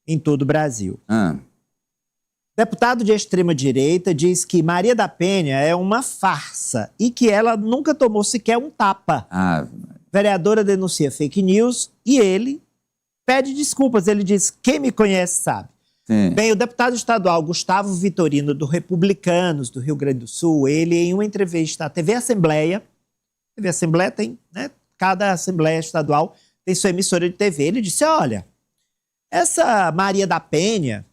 em todo o Brasil. Deputado de extrema-direita diz que Maria da Penha é uma farsa e que ela nunca tomou sequer um tapa. Vereadora denuncia fake news e ele pede desculpas. Ele diz, quem me conhece sabe. Sim. Bem, o deputado estadual Gustavo Vitorino, do Republicanos do Rio Grande do Sul, ele, em uma entrevista à TV Assembleia tem, né, cada Assembleia Estadual tem sua emissora de TV, ele disse, olha, essa Maria da Penha,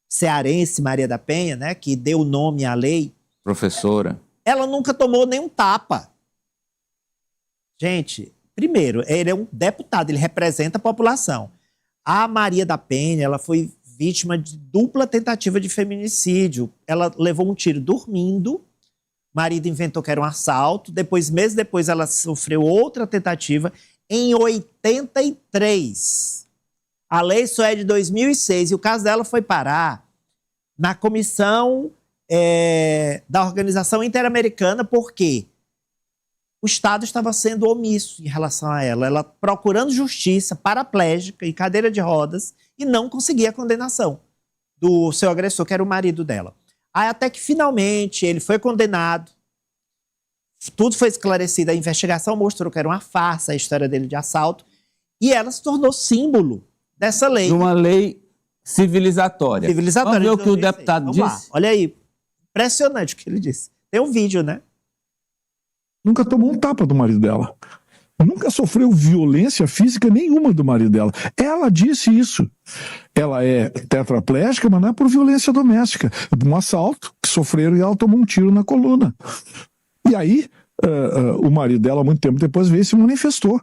cearense Maria da Penha, né, que deu nome à lei, professora, ela nunca tomou nenhum tapa. Gente, primeiro, ele é um deputado, ele representa a população. A Maria da Penha, ela foi vítima de dupla tentativa de feminicídio. Ela levou um tiro dormindo, o marido inventou que era um assalto, meses depois ela sofreu outra tentativa em 83. A lei só é de 2006 e o caso dela foi parar na comissão da Organização Interamericana porque o Estado estava sendo omisso em relação a ela. Ela procurando justiça, paraplégica, em cadeira de rodas, e não conseguia a condenação do seu agressor, que era o marido dela. Aí até que finalmente ele foi condenado, tudo foi esclarecido, a investigação mostrou que era uma farsa a história dele de assalto, e ela se tornou símbolo dessa lei. De uma lei civilizatória. Vamos ver o que o deputado disse? Lá. Olha aí, impressionante o que ele disse. Tem um vídeo, né? Nunca tomou um tapa do marido dela. Nunca sofreu violência física nenhuma do marido dela. Ela disse isso. Ela é tetraplégica, mas não é por violência doméstica. É por um assalto que sofreram e ela tomou um tiro na coluna. E aí, o marido dela, muito tempo depois, veio e se manifestou.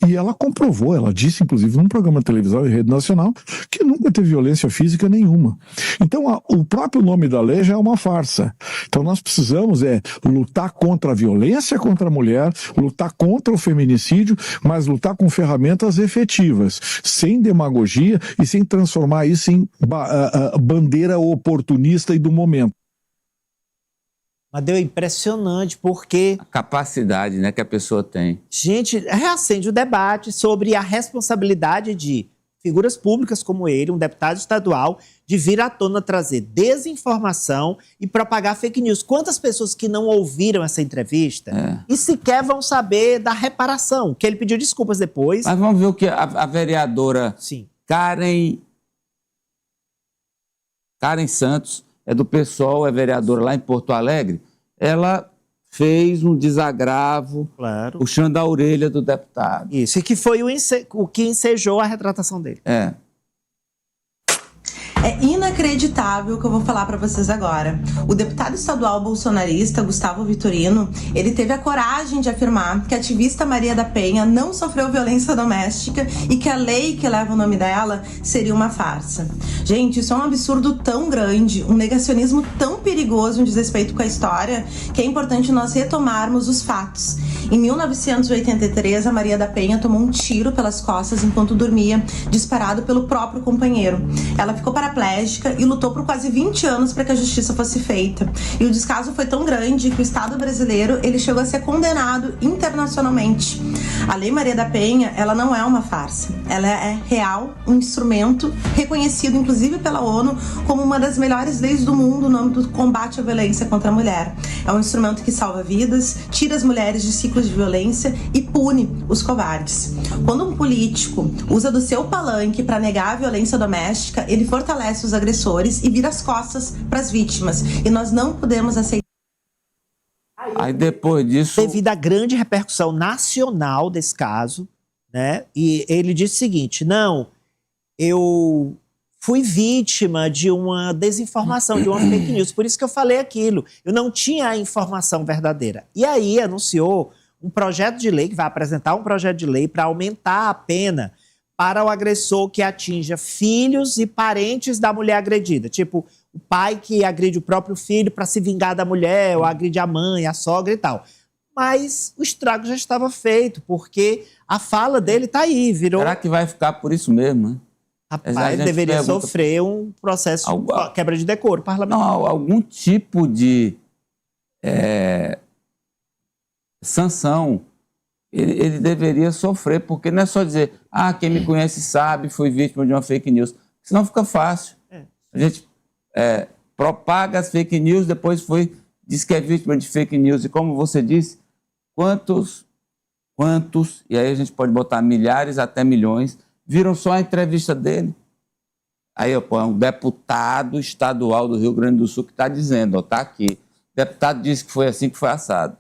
E ela comprovou, ela disse, inclusive, num programa de televisão e rede nacional, que nunca teve violência física nenhuma. Então, o próprio nome da lei já é uma farsa. Então, nós precisamos lutar contra a violência contra a mulher, lutar contra o feminicídio, mas lutar com ferramentas efetivas, sem demagogia e sem transformar isso em bandeira oportunista e do momento. Mas deu impressionante, porque... A capacidade, né, que a pessoa tem. Gente, reacende o debate sobre a responsabilidade de figuras públicas como ele, um deputado estadual, de vir à tona trazer desinformação e propagar fake news. Quantas pessoas que não ouviram essa entrevista e sequer vão saber da reparação, que ele pediu desculpas depois. Mas vamos ver o que a vereadora Karen Santos, é do PSOL, é vereadora lá em Porto Alegre, ela fez um desagravo, puxando a orelha do deputado. Isso, e que foi o que ensejou a retratação dele. É inacreditável o que eu vou falar para vocês agora. O deputado estadual bolsonarista Gustavo Vitorino, ele teve a coragem de afirmar que a ativista Maria da Penha não sofreu violência doméstica e que a lei que leva o nome dela seria uma farsa. Gente, isso é um absurdo tão grande, um negacionismo tão perigoso, um desrespeito com a história, que é importante nós retomarmos os fatos. Em 1983, a Maria da Penha tomou um tiro pelas costas enquanto dormia, disparado pelo próprio companheiro. Ela ficou paraplégica e lutou por quase 20 anos para que a justiça fosse feita. E o descaso foi tão grande que o Estado brasileiro ele chegou a ser condenado internacionalmente. A Lei Maria da Penha, ela não é uma farsa. Ela é real, um instrumento reconhecido, inclusive pela ONU, como uma das melhores leis do mundo no âmbito do combate à violência contra a mulher. É um instrumento que salva vidas, tira as mulheres de ciclos de violência e pune os covardes. Quando um político usa do seu palanque para negar a violência doméstica, ele fortalece os agressores e vira as costas para as vítimas. E nós não podemos aceitar. Aí depois disso... Devido à grande repercussão nacional desse caso, né? E ele disse o seguinte, não, eu fui vítima de uma desinformação, de uma fake news, por isso que eu falei aquilo. Eu não tinha a informação verdadeira. E aí anunciou um projeto de lei, que vai apresentar um projeto de lei para aumentar a pena para o agressor que atinja filhos e parentes da mulher agredida. Tipo, o pai que agride o próprio filho para se vingar da mulher, ou agride a mãe, a sogra e tal. Mas o estrago já estava feito, porque a fala dele está aí, virou... Será que vai ficar por isso mesmo, né? Rapaz, ele deveria sofrer um processo de quebra de decoro parlamentar. Não, algum tipo de sanção ele deveria sofrer, porque não é só dizer, quem me conhece sabe, foi vítima de uma fake news. Senão fica fácil. A gente propaga as fake news, depois diz que é vítima de fake news. E como você disse, quantos, e aí a gente pode botar milhares até milhões, viram só a entrevista dele. Aí, é um deputado estadual do Rio Grande do Sul que está dizendo, está aqui. O deputado disse que foi assim que foi assado.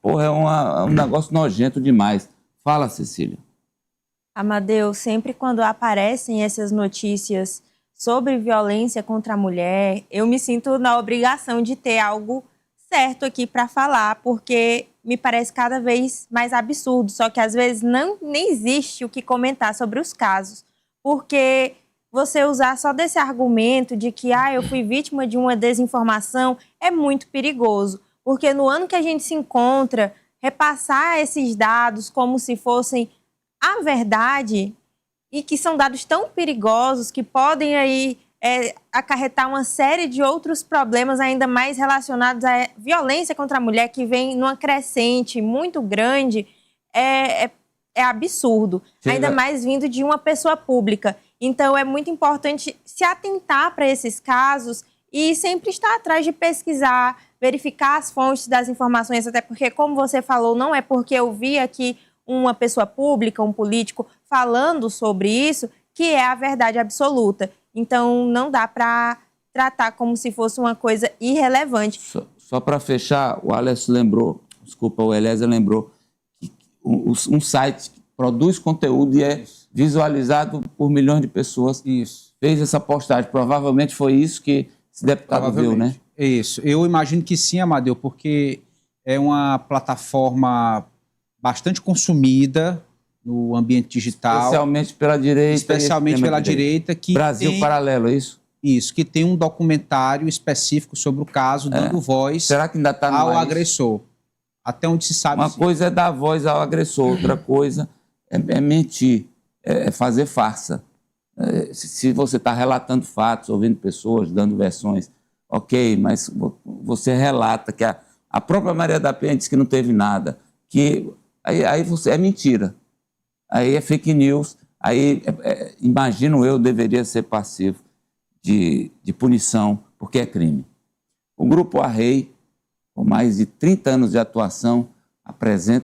Porra, é um negócio nojento demais. Fala, Cecília. Amadeu, sempre quando aparecem essas notícias sobre violência contra a mulher, eu me sinto na obrigação de ter algo certo aqui para falar, porque me parece cada vez mais absurdo, só que às vezes nem existe o que comentar sobre os casos, porque você usar só desse argumento de que eu fui vítima de uma desinformação é muito perigoso, porque no ano que a gente se encontra, repassar esses dados como se fossem a verdade e que são dados tão perigosos que podem aí acarretar uma série de outros problemas ainda mais relacionados à violência contra a mulher que vem numa crescente muito grande, é absurdo, ainda mais vindo de uma pessoa pública. Então é muito importante se atentar para esses casos e sempre estar atrás de pesquisar, verificar as fontes das informações, até porque, como você falou, não é porque eu vi aqui uma pessoa pública, um político, falando sobre isso, que é a verdade absoluta. Então, não dá para tratar como se fosse uma coisa irrelevante. Só para fechar, o Eliezer lembrou que um site que produz conteúdo e é visualizado por milhões de pessoas fez essa postagem. Provavelmente foi isso que esse deputado viu, né? Isso. Eu imagino que sim, Amadeu, porque é uma plataforma bastante consumida no ambiente digital. Especialmente pela direita. Especialmente pela direita. Que Brasil Paralelo, é isso? Isso, que tem um documentário específico sobre o caso, dando voz Será que ainda tá ao agressor. Até onde se sabe. Uma coisa é dar voz ao agressor, outra coisa é mentir, é fazer farsa. Se você está relatando fatos, ouvindo pessoas, dando versões, ok, mas você relata que a própria Maria da Penha disse que não teve nada, que aí você é mentira, aí é fake news, aí imagino eu deveria ser passivo de punição, porque é crime. O Grupo Arrei, com mais de 30 anos de atuação, apresenta